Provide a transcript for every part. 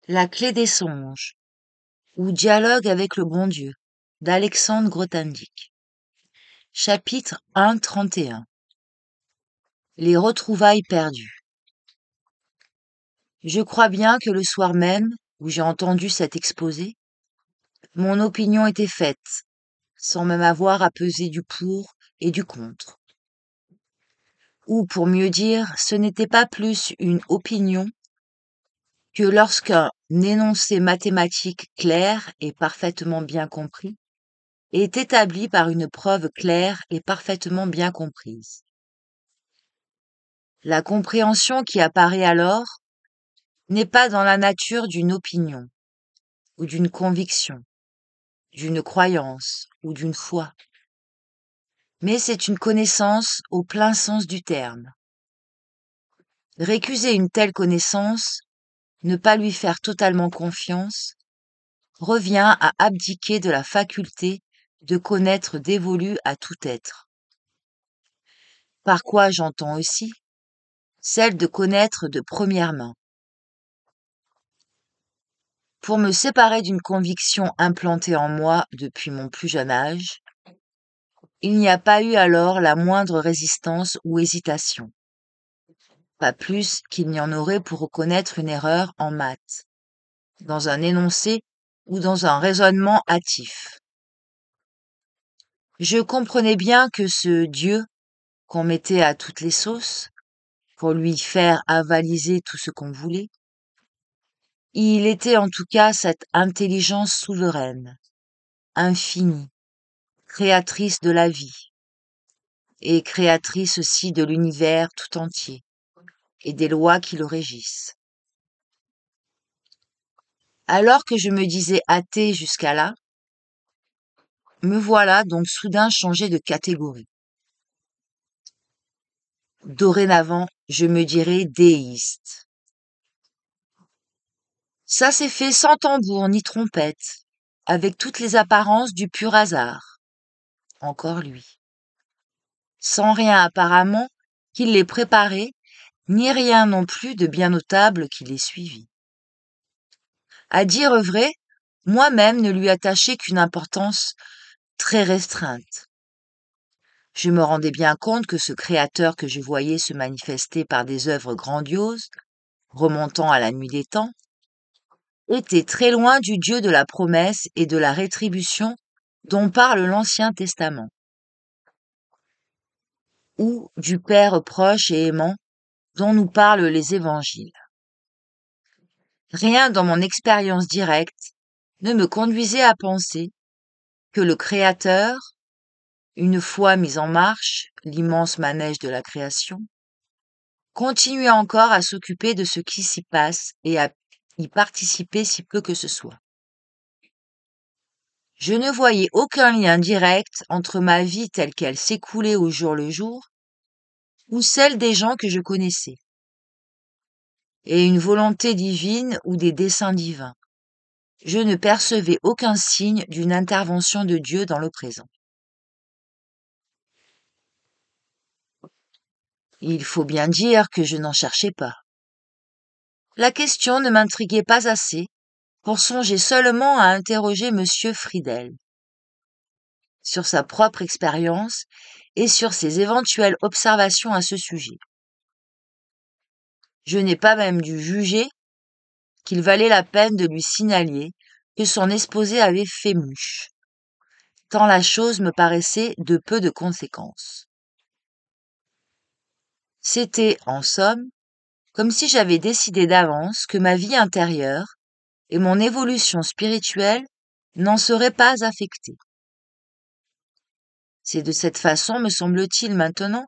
La clé des songes ou dialogue avec le bon Dieu d'Alexandre Grothendieck. Chapitre 1.31. Les retrouvailles perdues. Je crois bien que le soir même où j'ai entendu cet exposé, mon opinion était faite, sans même avoir à peser du pour et du contre. Ou pour mieux dire, ce n'était pas plus une opinion que lorsqu'un énoncé mathématique clair et parfaitement bien compris est établi par une preuve claire et parfaitement bien comprise. La compréhension qui apparaît alors n'est pas dans la nature d'une opinion, ou d'une conviction, d'une croyance, ou d'une foi, mais c'est une connaissance au plein sens du terme. Récuser une telle connaissance, ne pas lui faire totalement confiance, revient à abdiquer de la faculté de connaître dévolue à tout être. Par quoi j'entends aussi celle de connaître de première main. Pour me séparer d'une conviction implantée en moi depuis mon plus jeune âge, il n'y a pas eu alors la moindre résistance ou hésitation, pas plus qu'il n'y en aurait pour reconnaître une erreur en maths, dans un énoncé ou dans un raisonnement hâtif. Je comprenais bien que ce Dieu qu'on mettait à toutes les sauces, pour lui faire avaliser tout ce qu'on voulait, il était en tout cas cette intelligence souveraine, infinie, créatrice de la vie, et créatrice aussi de l'univers tout entier, et des lois qui le régissent. Alors que je me disais athée jusqu'à là, me voilà donc soudain changé de catégorie. Dorénavant, je me dirais déiste. Ça s'est fait sans tambour ni trompette, avec toutes les apparences du pur hasard. Encore lui. Sans rien apparemment qui l'ait préparé, ni rien non plus de bien notable qui l'ait suivi. À dire vrai, moi-même ne lui attachais qu'une importance très restreinte. Je me rendais bien compte que ce créateur que je voyais se manifester par des œuvres grandioses, remontant à la nuit des temps, était très loin du Dieu de la promesse et de la rétribution dont parle l'Ancien Testament, ou du Père proche et aimant dont nous parlent les évangiles. Rien dans mon expérience directe ne me conduisait à penser que le Créateur, une fois mis en marche, l'immense manège de la création, continuait encore à s'occuper de ce qui s'y passe et à y participer si peu que ce soit. Je ne voyais aucun lien direct entre ma vie telle qu'elle s'écoulait au jour le jour ou celle des gens que je connaissais, et une volonté divine ou des desseins divins. Je ne percevais aucun signe d'une intervention de Dieu dans le présent. Il faut bien dire que je n'en cherchais pas. La question ne m'intriguait pas assez pour songer seulement à interroger Monsieur Friedel sur sa propre expérience et sur ses éventuelles observations à ce sujet. Je n'ai pas même dû juger qu'il valait la peine de lui signaler que son exposé avait fait mouche, tant la chose me paraissait de peu de conséquence. C'était, en somme, comme si j'avais décidé d'avance que ma vie intérieure et mon évolution spirituelle n'en seraient pas affectées. C'est de cette façon, me semble-t-il maintenant,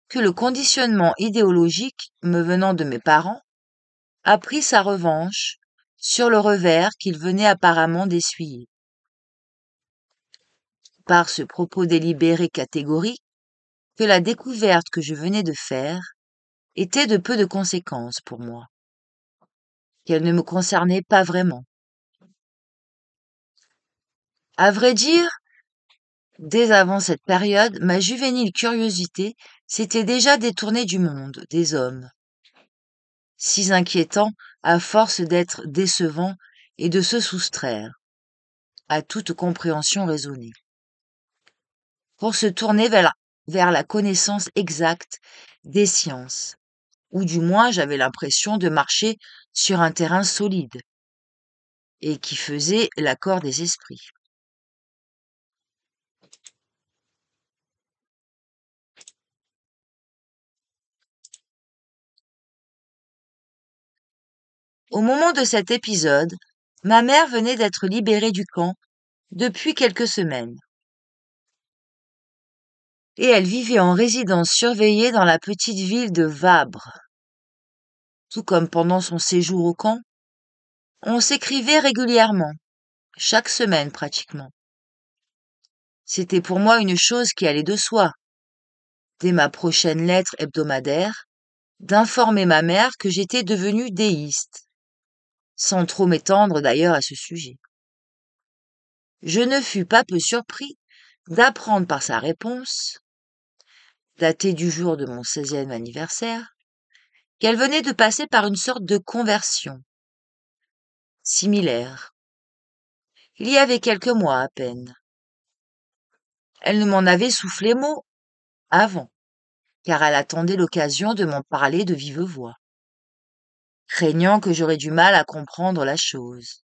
que le conditionnement idéologique me venant de mes parents a pris sa revanche sur le revers qu'il venait apparemment d'essuyer. Par ce propos délibéré catégorique, que la découverte que je venais de faire était de peu de conséquence pour moi, qu'elle ne me concernait pas vraiment. À vrai dire, dès avant cette période, ma juvénile curiosité s'était déjà détournée du monde, des hommes. si inquiétant à force d'être décevant et de se soustraire à toute compréhension raisonnée. Pour se tourner vers la connaissance exacte des sciences, ou du moins j'avais l'impression de marcher sur un terrain solide et qui faisait l'accord des esprits. Au moment de cet épisode, ma mère venait d'être libérée du camp depuis quelques semaines. Et elle vivait en résidence surveillée dans la petite ville de Vabre. Tout comme pendant son séjour au camp, on s'écrivait régulièrement, chaque semaine pratiquement. C'était pour moi une chose qui allait de soi, dès ma prochaine lettre hebdomadaire, d'informer ma mère que j'étais devenue déiste, sans trop m'étendre d'ailleurs à ce sujet. Je ne fus pas peu surpris d'apprendre par sa réponse, datée du jour de mon 16e anniversaire, qu'elle venait de passer par une sorte de conversion, similaire, il y avait quelques mois à peine. Elle ne m'en avait soufflé mot avant, car elle attendait l'occasion de m'en parler de vive voix, craignant que j'aurais du mal à comprendre la chose.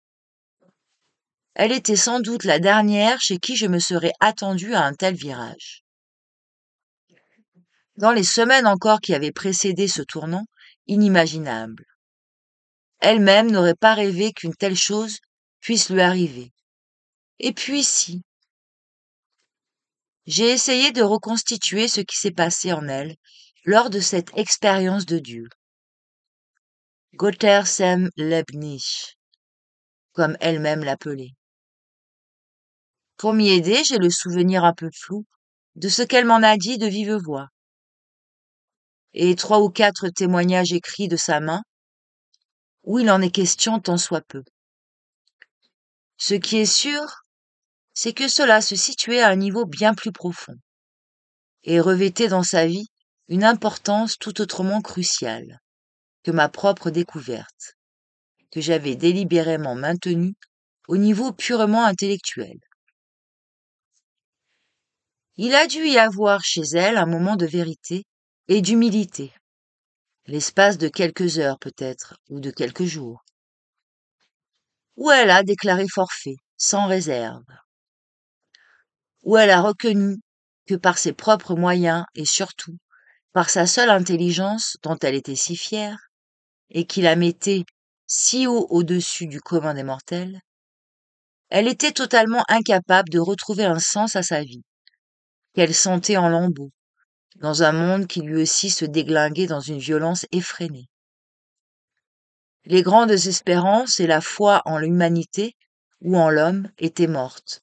Elle était sans doute la dernière chez qui je me serais attendue à un tel virage. Dans les semaines encore qui avaient précédé ce tournant, inimaginable. Elle-même n'aurait pas rêvé qu'une telle chose puisse lui arriver. Et puis si. J'ai essayé de reconstituer ce qui s'est passé en elle lors de cette expérience de Dieu. Gotthard sem Leibniz, comme elle-même l'appelait. Pour m'y aider, j'ai le souvenir un peu flou de ce qu'elle m'en a dit de vive voix, et 3 ou 4 témoignages écrits de sa main, où il en est question tant soit peu. Ce qui est sûr, c'est que cela se situait à un niveau bien plus profond, et revêtait dans sa vie une importance tout autrement cruciale que ma propre découverte, que j'avais délibérément maintenue au niveau purement intellectuel. Il a dû y avoir chez elle un moment de vérité et d'humilité, l'espace de quelques heures peut-être, ou de quelques jours, où elle a déclaré forfait, sans réserve, où elle a reconnu que par ses propres moyens et surtout par sa seule intelligence dont elle était si fière, et qui la mettait si haut au-dessus du commun des mortels, elle était totalement incapable de retrouver un sens à sa vie, qu'elle sentait en lambeaux, dans un monde qui lui aussi se déglinguait dans une violence effrénée. Les grandes espérances et la foi en l'humanité ou en l'homme étaient mortes.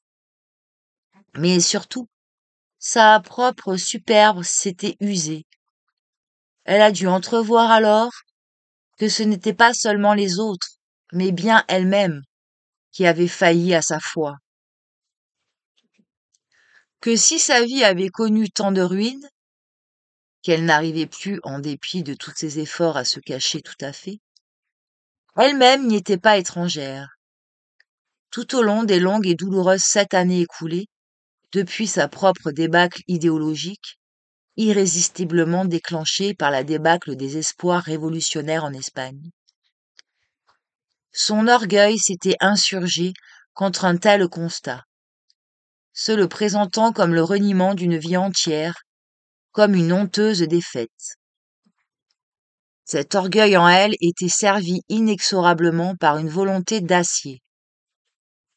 Mais surtout, sa propre superbe s'était usée. Elle a dû entrevoir alors que ce n'était pas seulement les autres, mais bien elle-même qui avait failli à sa foi. Que si sa vie avait connu tant de ruines, qu'elle n'arrivait plus, en dépit de tous ses efforts, à se cacher tout à fait, elle-même n'y était pas étrangère. Tout au long des longues et douloureuses 7 années écoulées, depuis sa propre débâcle idéologique, irrésistiblement déclenchée par la débâcle des espoirs révolutionnaires en Espagne. Son orgueil s'était insurgé contre un tel constat, se le présentant comme le reniement d'une vie entière, comme une honteuse défaite. Cet orgueil en elle était servi inexorablement par une volonté d'acier,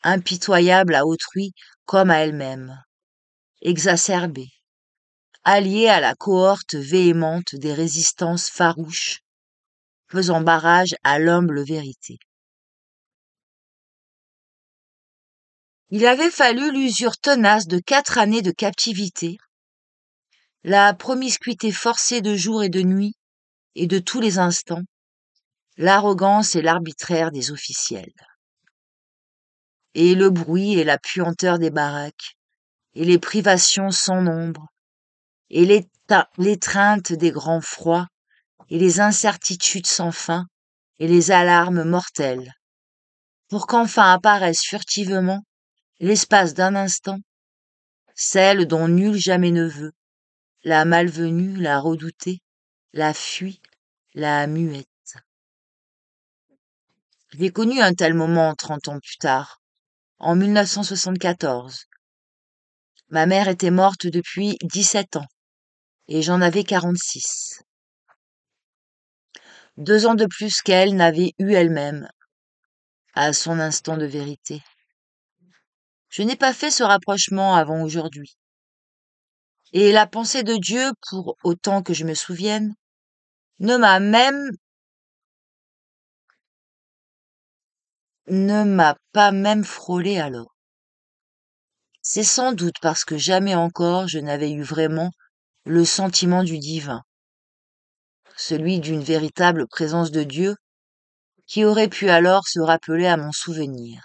impitoyable à autrui comme à elle-même, exacerbée, alliée à la cohorte véhémente des résistances farouches, faisant barrage à l'humble vérité. Il avait fallu l'usure tenace de 4 années de captivité, la promiscuité forcée de jour et de nuit, et de tous les instants, l'arrogance et l'arbitraire des officiels. Et le bruit et la puanteur des baraques, et les privations sans nombre, et l'étreinte des grands froids, et les incertitudes sans fin et les alarmes mortelles, pour qu'enfin apparaisse furtivement, l'espace d'un instant, celle dont nul jamais ne veut, la malvenue, la redoutée, la fuit, la muette. J'ai connu un tel moment 30 ans plus tard, en 1974. Ma mère était morte depuis 17 ans, et j'en avais 46. 2 ans de plus qu'elle n'avait eu elle-même, à son instant de vérité. Je n'ai pas fait ce rapprochement avant aujourd'hui. Et la pensée de Dieu, pour autant que je me souvienne, ne m'a pas même frôlé alors. C'est sans doute parce que jamais encore je n'avais eu vraiment le sentiment du divin, celui d'une véritable présence de Dieu qui aurait pu alors se rappeler à mon souvenir,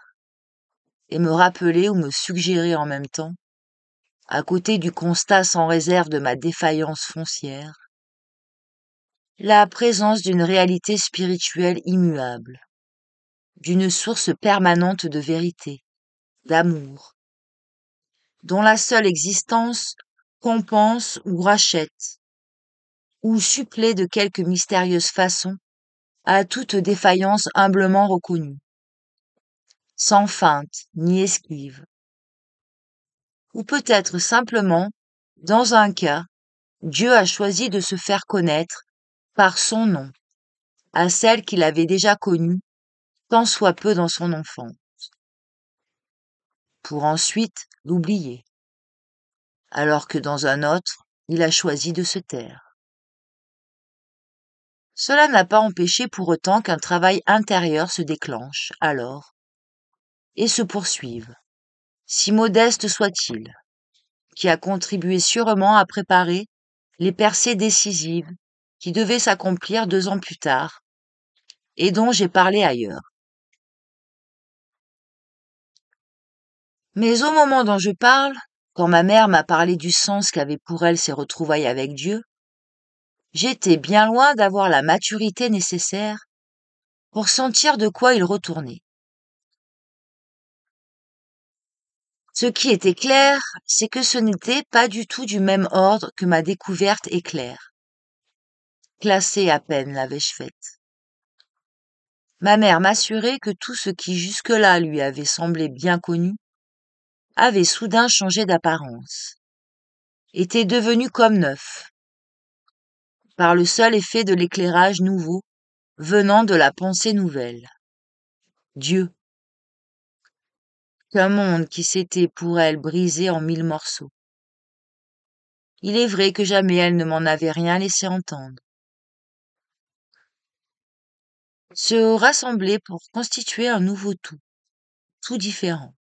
et me rappeler ou me suggérer en même temps, à côté du constat sans réserve de ma défaillance foncière, la présence d'une réalité spirituelle immuable, d'une source permanente de vérité, d'amour, dont la seule existence compense ou rachète, ou supplée de quelque mystérieuse façon à toute défaillance humblement reconnue, sans feinte ni esquive. Ou peut-être simplement, dans un cas, Dieu a choisi de se faire connaître par son nom à celle qu'il avait déjà connue tant soit peu dans son enfance, pour ensuite l'oublier, alors que dans un autre, il a choisi de se taire. Cela n'a pas empêché pour autant qu'un travail intérieur se déclenche, alors, et se poursuive, si modeste soit-il, qui a contribué sûrement à préparer les percées décisives qui devaient s'accomplir 2 ans plus tard, et dont j'ai parlé ailleurs. Mais au moment dont je parle, quand ma mère m'a parlé du sens qu'avaient pour elle ses retrouvailles avec Dieu, j'étais bien loin d'avoir la maturité nécessaire pour sentir de quoi il retournait. Ce qui était clair, c'est que ce n'était pas du tout du même ordre que ma découverte éclair. Classée à peine l'avais-je faite. Ma mère m'assurait que tout ce qui jusque-là lui avait semblé bien connu avait soudain changé d'apparence, était devenu comme neuf, par le seul effet de l'éclairage nouveau venant de la pensée nouvelle. Dieu, qu'un monde qui s'était pour elle brisé en 1000 morceaux. Il est vrai que jamais elle ne m'en avait rien laissé entendre. Se rassembler pour constituer un nouveau tout différent.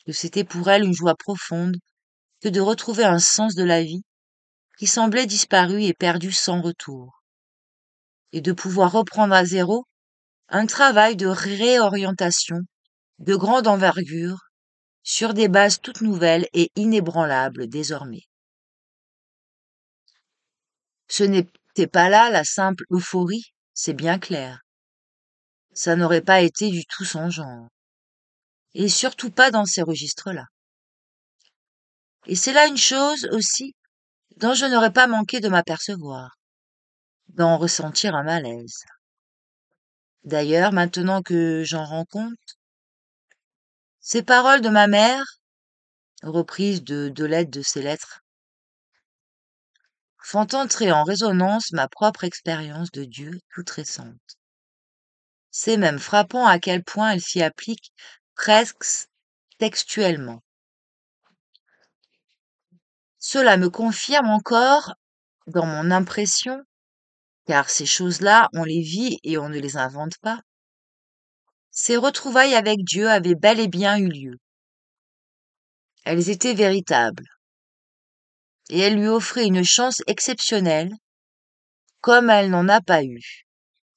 Que c'était pour elle une joie profonde que de retrouver un sens de la vie qui semblait disparu et perdu sans retour, et de pouvoir reprendre à zéro un travail de réorientation de grande envergure sur des bases toutes nouvelles et inébranlables désormais. Ce n'était pas là la simple euphorie, c'est bien clair. Ça n'aurait pas été du tout son genre. Et surtout pas dans ces registres-là. Et c'est là une chose aussi dont je n'aurais pas manqué de m'apercevoir, d'en ressentir un malaise. D'ailleurs, maintenant que j'en rends compte, ces paroles de ma mère, reprises de l'aide de ses lettres, font entrer en résonance ma propre expérience de Dieu toute récente. C'est même frappant à quel point elle s'y applique presque textuellement. Cela me confirme encore dans mon impression, car ces choses-là, on les vit et on ne les invente pas. Ces retrouvailles avec Dieu avaient bel et bien eu lieu. Elles étaient véritables, et elles lui offraient une chance exceptionnelle, comme elle n'en a pas eu,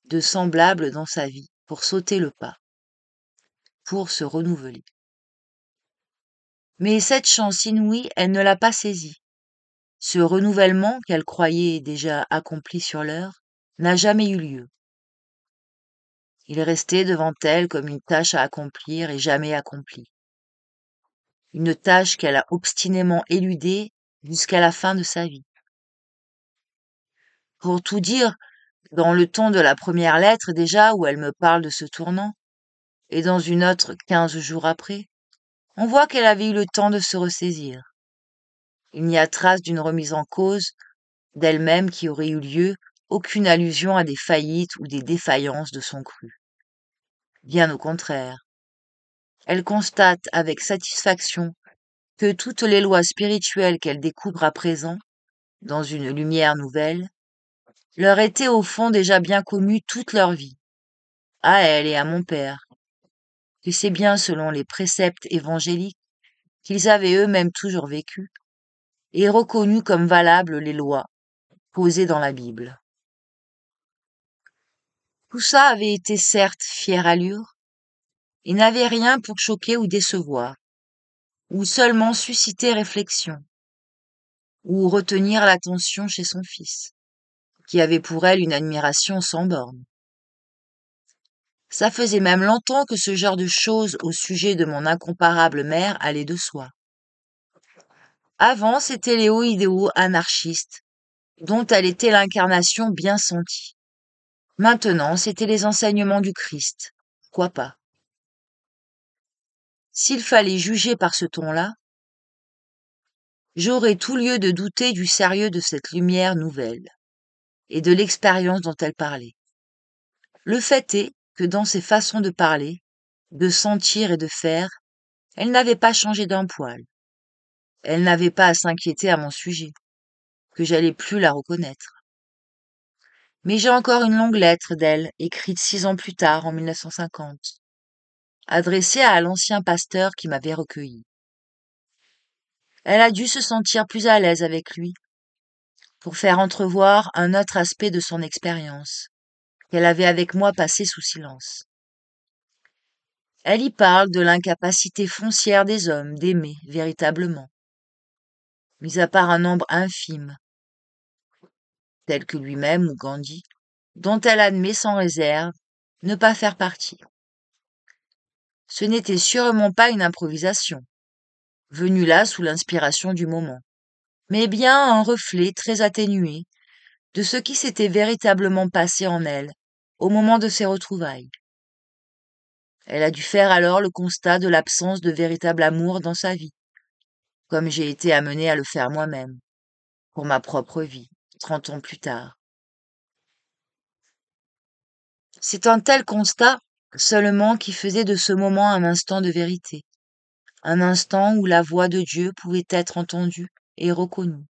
de semblable dans sa vie, pour sauter le pas, pour se renouveler. Mais cette chance inouïe, elle ne l'a pas saisie. Ce renouvellement qu'elle croyait déjà accompli sur l'heure, n'a jamais eu lieu. Il restait devant elle comme une tâche à accomplir et jamais accomplie. Une tâche qu'elle a obstinément éludée jusqu'à la fin de sa vie. Pour tout dire, dans le ton de la première lettre déjà où elle me parle de ce tournant, et dans une autre 15 jours après, on voit qu'elle avait eu le temps de se ressaisir. Il n'y a trace d'une remise en cause d'elle-même qui aurait eu lieu, aucune allusion à des faillites ou des défaillances de son cru. Bien au contraire. Elle constate avec satisfaction que toutes les lois spirituelles qu'elle découvre à présent, dans une lumière nouvelle, leur étaient au fond déjà bien connues toute leur vie, à elle et à mon père, que c'est bien selon les préceptes évangéliques qu'ils avaient eux-mêmes toujours vécu, et reconnu comme valables les lois posées dans la Bible. Tout ça avait été certes fière allure, et n'avait rien pour choquer ou décevoir, ou seulement susciter réflexion, ou retenir l'attention chez son fils, qui avait pour elle une admiration sans borne. Ça faisait même longtemps que ce genre de choses au sujet de mon incomparable mère allait de soi. Avant, c'étaient les hauts idéaux anarchistes, dont elle était l'incarnation bien sentie. Maintenant, c'étaient les enseignements du Christ. Quoi pas. S'il fallait juger par ce ton-là, j'aurais tout lieu de douter du sérieux de cette lumière nouvelle, et de l'expérience dont elle parlait. Le fait est que dans ses façons de parler, de sentir et de faire, elle n'avait pas changé d'un poil. Elle n'avait pas à s'inquiéter à mon sujet, que j'allais plus la reconnaître. Mais j'ai encore une longue lettre d'elle, écrite 6 ans plus tard, en 1950, adressée à l'ancien pasteur qui m'avait recueilli. Elle a dû se sentir plus à l'aise avec lui, pour faire entrevoir un autre aspect de son expérience, qu'elle avait avec moi passé sous silence. Elle y parle de l'incapacité foncière des hommes d'aimer véritablement, mis à part un nombre infime, tel que lui-même ou Gandhi, dont elle admet sans réserve ne pas faire partie. Ce n'était sûrement pas une improvisation, venue là sous l'inspiration du moment, mais bien un reflet très atténué de ce qui s'était véritablement passé en elle au moment de ses retrouvailles. Elle a dû faire alors le constat de l'absence de véritable amour dans sa vie, comme j'ai été amenée à le faire moi-même, pour ma propre vie, 30 ans plus tard. C'est un tel constat seulement qui faisait de ce moment un instant de vérité, un instant où la voix de Dieu pouvait être entendue et reconnue.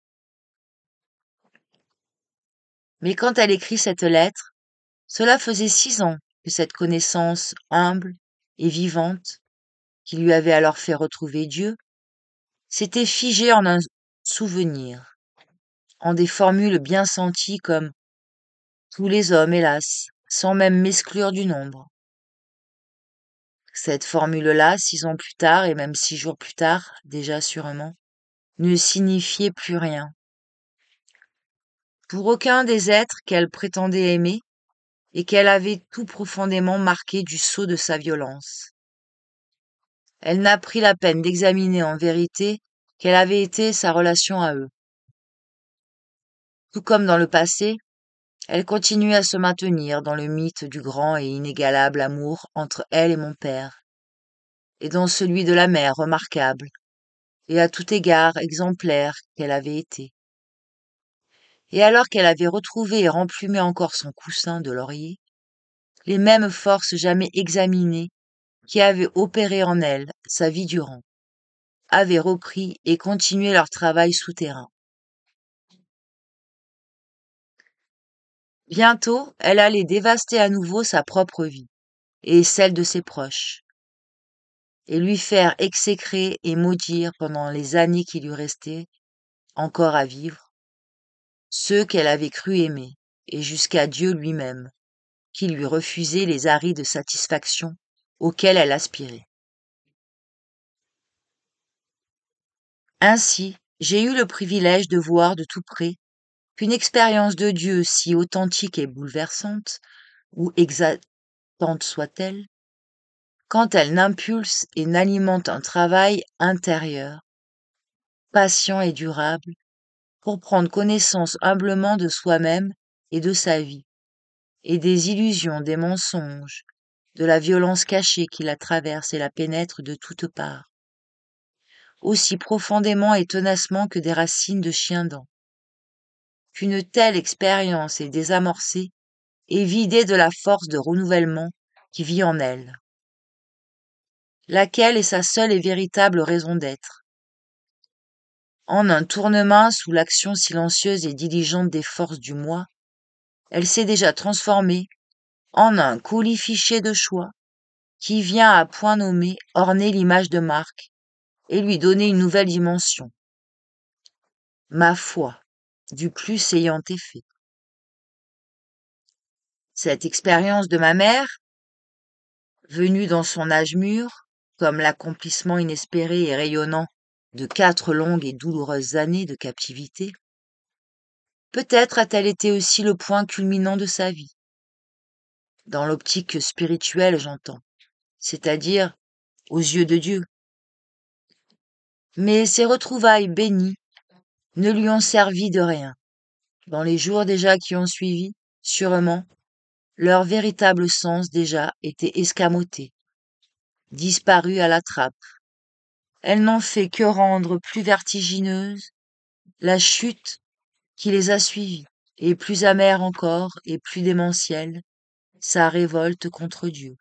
Mais quand elle écrit cette lettre, cela faisait 6 ans que cette connaissance humble et vivante, qui lui avait alors fait retrouver Dieu, s'était figée en un souvenir, en des formules bien senties comme tous les hommes, hélas, sans même m'exclure du nombre. Cette formule-là, 6 ans plus tard, et même 6 jours plus tard, déjà sûrement, ne signifiait plus rien. Pour aucun des êtres qu'elle prétendait aimer, et qu'elle avait tout profondément marqué du sceau de sa violence. Elle n'a pris la peine d'examiner en vérité quelle avait été sa relation à eux. Tout comme dans le passé, elle continue à se maintenir dans le mythe du grand et inégalable amour entre elle et mon père, et dans celui de la mère remarquable, et à tout égard exemplaire qu'elle avait été. Et alors qu'elle avait retrouvé et remplumé encore son coussin de laurier, les mêmes forces jamais examinées qui avaient opéré en elle sa vie durant, avaient repris et continué leur travail souterrain. Bientôt, elle allait dévaster à nouveau sa propre vie, et celle de ses proches, et lui faire exécrer et maudire pendant les années qui lui restaient, encore à vivre, ceux qu'elle avait cru aimer, et jusqu'à Dieu lui-même, qui lui refusait les arides satisfactions auxquelles elle aspirait. Ainsi, j'ai eu le privilège de voir de tout près qu'une expérience de Dieu si authentique et bouleversante, ou exaltante soit-elle, quand elle n'impulse et n'alimente un travail intérieur, patient et durable, pour prendre connaissance humblement de soi-même et de sa vie, et des illusions, des mensonges, de la violence cachée qui la traverse et la pénètre de toutes parts, aussi profondément et tenacement que des racines de chien-dent. Qu'une telle expérience est désamorcée et vidée de la force de renouvellement qui vit en elle, laquelle est sa seule et véritable raison d'être. En un tournement sous l'action silencieuse et diligente des forces du moi, elle s'est déjà transformée en un colifichet de choix qui vient à point nommé orner l'image de Marc et lui donner une nouvelle dimension. Ma foi, du plus ayant été fait. Cette expérience de ma mère, venue dans son âge mûr, comme l'accomplissement inespéré et rayonnant de 4 longues et douloureuses années de captivité, peut-être a-t-elle été aussi le point culminant de sa vie, dans l'optique spirituelle j'entends, c'est-à-dire aux yeux de Dieu. Mais ces retrouvailles bénies ne lui ont servi de rien. Dans les jours déjà qui ont suivi, sûrement, leur véritable sens déjà était escamoté, disparu à la trappe. Elles n'ont fait que rendre plus vertigineuse la chute qui les a suivis, et plus amère encore et plus démentielle sa révolte contre Dieu.